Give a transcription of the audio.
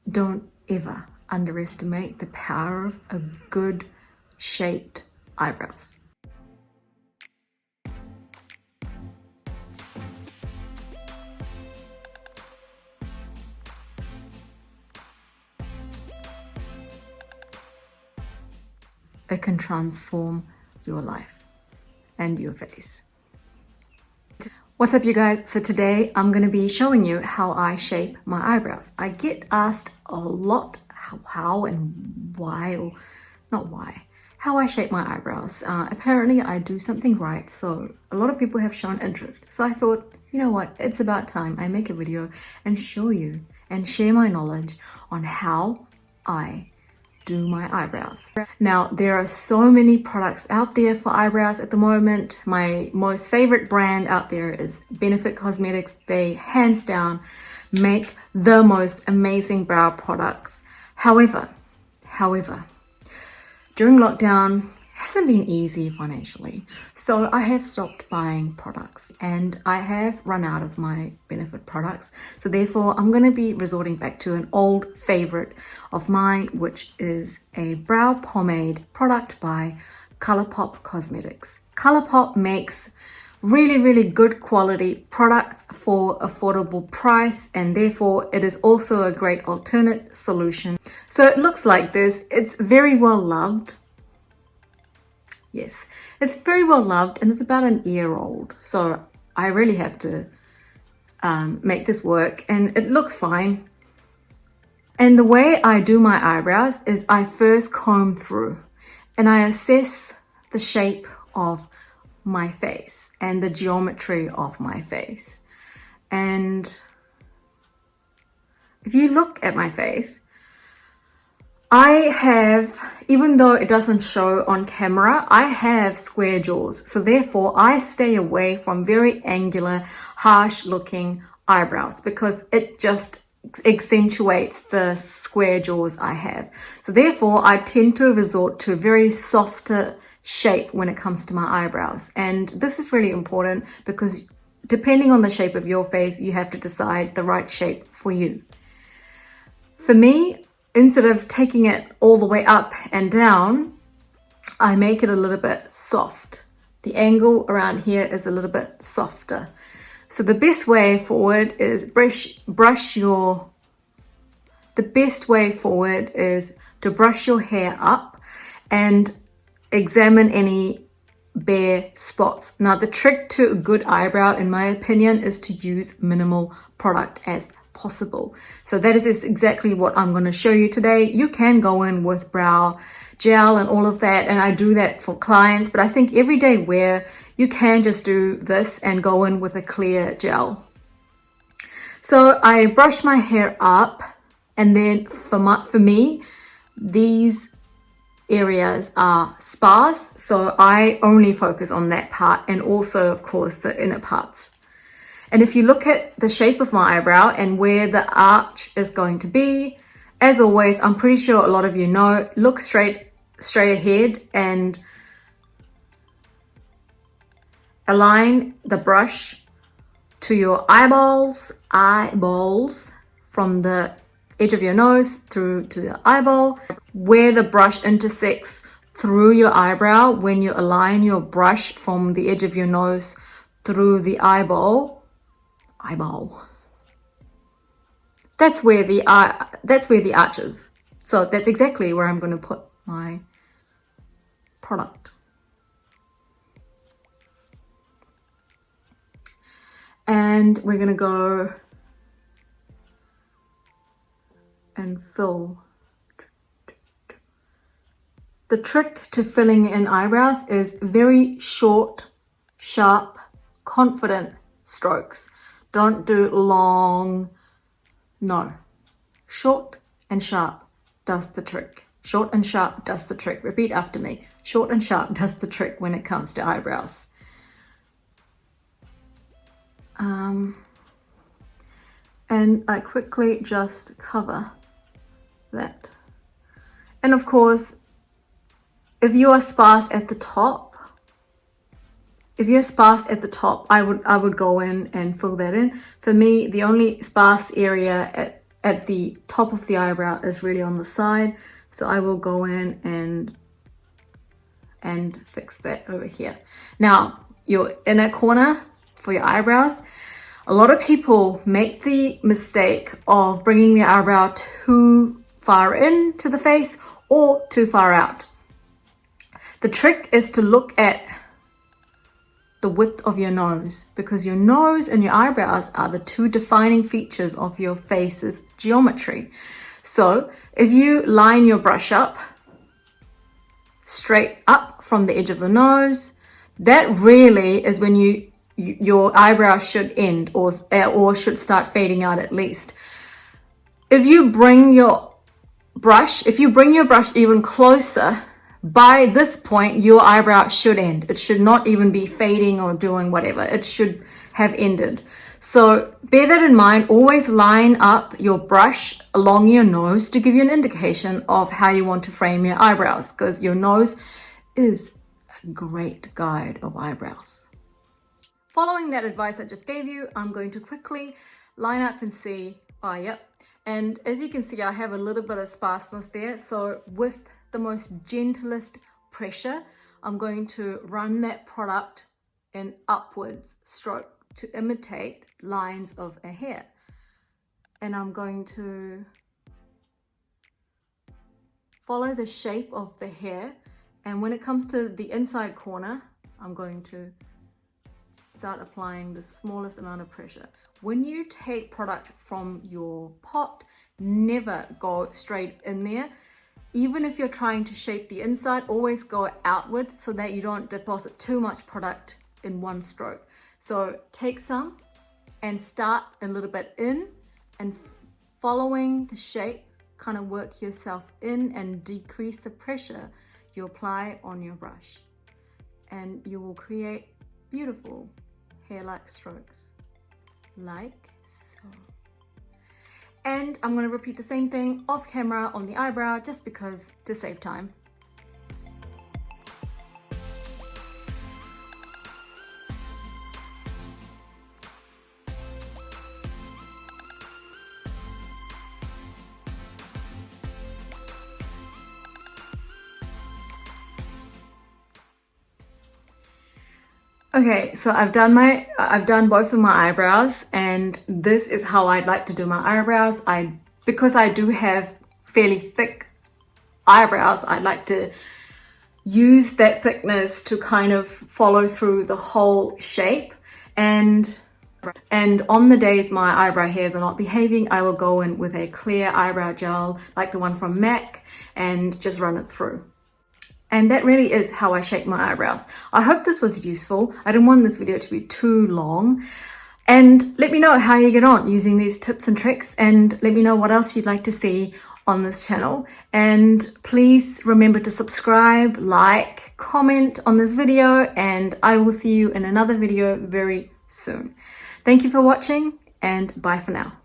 Don't ever underestimate the power of a good shaped eyebrows. It can transform your life and your face. What's up, you guys? So today I'm going to be showing you how I shape my eyebrows. I get asked a lot how and why, or not why, how I shape my eyebrows. Apparently I do something right, so a lot of people have shown interest. So I thought, you know what, it's about time I make a video and show you and share my knowledge on how I do my eyebrows. Now, there are so many products out there for eyebrows at the moment. My most favorite brand out there is Benefit Cosmetics. They hands down make the most amazing brow products. However, during lockdown, it hasn't been easy financially. So I have stopped buying products and I have run out of my Benefit products. So therefore, I'm going to be resorting back to an old favorite of mine, which is a brow pomade product by ColourPop Cosmetics. ColourPop makes really good quality products for affordable price, and therefore it is also a great alternate solution. So it looks like this. It's very well loved. Yes, it's very well loved and it's about an year old. So I really have to make this work, and it looks fine. And the way I do my eyebrows is I first comb through and I assess the shape of my face and the geometry of my face. And if you look at my face, I have, even though it doesn't show on camera, I have square jaws. So therefore I stay away from very angular, harsh looking eyebrows because it just accentuates the square jaws I have. So therefore I tend to resort to a very softer shape when it comes to my eyebrows. And this is really important because depending on the shape of your face, you have to decide the right shape for you. For me, instead of taking it all the way up and down, I make it a little bit soft. The angle around here is a little bit softer. So the best way forward is the best way forward is to brush your hair up and examine any bare spots. Now, the trick to a good eyebrow, in my opinion, is to use minimal product as possible. So that is exactly what I'm going to show you today. You can go in with brow gel and all of that, and I do that for clients, but I think everyday wear, you can just do this and go in with a clear gel. So I brush my hair up, and then for me, these areas are sparse, so I only focus on that part, and also of course the inner parts. And if you look at the shape of my eyebrow and where the arch is going to be, as always, I'm pretty sure a lot of you know, look straight ahead and align the brush to your eyeballs from the edge of your nose through to the eyeball. Where the brush intersects through your eyebrow, when you align your brush from the edge of your nose through the eyeball, that's where the arch is. So that's exactly where I'm going to put my product. And we're going to go and fill. The trick to filling in eyebrows is very short, sharp, confident strokes. Don't do long, no. Short and sharp does the trick. Short and sharp does the trick. Repeat after me. Short and sharp does the trick when it comes to eyebrows. And I quickly just cover that. And of course, if you are sparse at the top, I would go in and fill that in. For me, the only sparse area at the top of the eyebrow is really on the side. So I will go in and fix that over here. Now, your inner corner for your eyebrows, a lot of people make the mistake of bringing the eyebrow too far into the face or too far out. The trick is to look at the width of your nose, because your nose and your eyebrows are the two defining features of your face's geometry. So if you line your brush up straight up from the edge of the nose, that really is when your eyebrow should end or should start fading out at least. If you bring your brush even closer, by this point, your eyebrow should end. It should not even be fading or doing whatever. It should have ended. So bear that in mind. Always line up your brush along your nose to give you an indication of how you want to frame your eyebrows, because your nose is a great guide of eyebrows. Following that advice I just gave you, I'm going to quickly line up and see, yep. And as you can see, I have a little bit of sparseness there. So with the most gentlest pressure, I'm going to run that product in upwards stroke to imitate lines of a hair. And I'm going to follow the shape of the hair. And when it comes to the inside corner, I'm going to start applying the smallest amount of pressure. When you take product from your pot, never go straight in there. Even if you're trying to shape the inside, always go outwards so that you don't deposit too much product in one stroke. So take some and start a little bit in, and following the shape, kind of work yourself in and decrease the pressure you apply on your brush. And you will create beautiful hair-like strokes, like so. And I'm going to repeat the same thing off camera on the eyebrow, just because, to save time. Okay, so I've done both of my eyebrows, and this is how I'd like to do my eyebrows. Because I do have fairly thick eyebrows, I'd like to use that thickness to kind of follow through the whole shape. And on the days my eyebrow hairs are not behaving, I will go in with a clear eyebrow gel like the one from MAC and just run it through. And that really is how I shape my eyebrows. I hope this was useful. I didn't want this video to be too long. And let me know how you get on using these tips and tricks, and let me know what else you'd like to see on this channel. And please remember to subscribe, like, comment on this video, and I will see you in another video very soon. Thank you for watching, and bye for now.